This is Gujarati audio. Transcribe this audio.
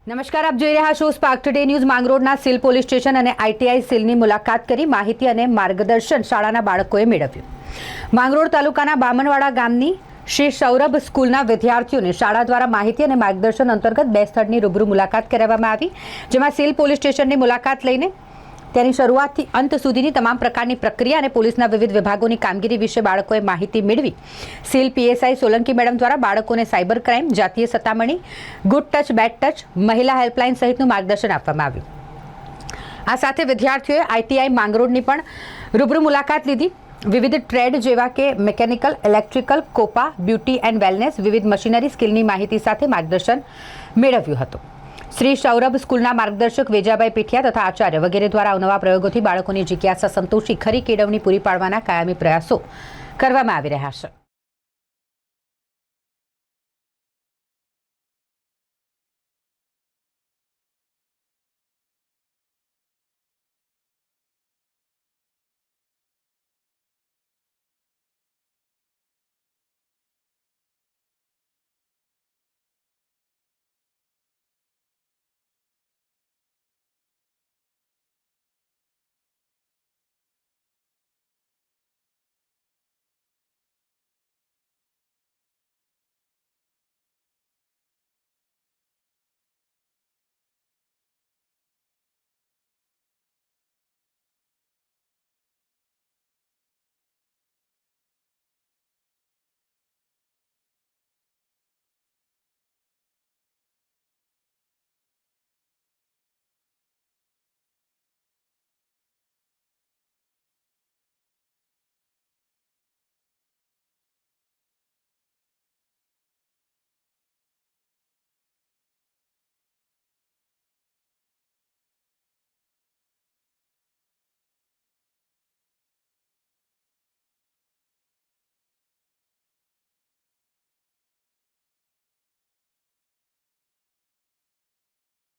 નમસ્કાર, આપ જોઈ રહ્યા છો સ્પાર્ક ટુડે ન્યૂઝ। માંગરોળના સિલ પોલીસ સ્ટેશન અને આઈટીઆઈ સિલની મુલાકાત કરી માહિતી અને માર્ગદર્શન શાળાના બાળકોએ મેળવ્યું। માંગરોળ તાલુકાના બામણવાડા ગામની શ્રી સૌરભ સ્કૂલના વિદ્યાર્થીઓને શાળા દ્વારા માહિતી અને માર્ગદર્શન અંતર્ગત 2 સ્થળની રૂબરૂ મુલાકાત કરાવવામાં આવી, જેમાં સિલ પોલીસ સ્ટેશનની મુલાકાત લઈને તેની શરૂઆતથી અંત સુધીની તમામ પ્રકારની પ્રક્રિયા અને પોલીસના વિવિધ વિભાગોની કામગીરી વિશે બાળકોએ માહિતી મેળવી। સિલ પીએસઆઈ સોલંકી મેડમ દ્વારા બાળકોને સાયબર ક્રાઇમ, જાતીય સતામણી, ગુડ ટચ, બેડ ટચ, મહિલા હેલ્પલાઇન સહિતનું માર્ગદર્શન આપવામાં આવ્યું। આ સાથે વિદ્યાર્થીઓએ આઈટીઆઈ માંગરોળની પણ રૂબરૂ મુલાકાત લીધી। વિવિધ ટ્રેડ જેવા કે mechanical, electrical, COPA, beauty and wellness, વિવિધ મશીનરી સ્કિલની માહિતી સાથે માર્ગદર્શન મેળવ્યું હતું। શ્રી સૌરભ સ્કૂલના માર્ગદર્શક વેજાભાઈ પીઠિયા તથા આચાર્ય વગેરે દ્વારા અવનવા પ્રયોગોથી બાળકોની જિજ્ઞાસા સંતોષી ખરી કેળવણી પૂરી પાડવાના કાયમી પ્રયાસો કરવામાં આવી રહ્યા છે।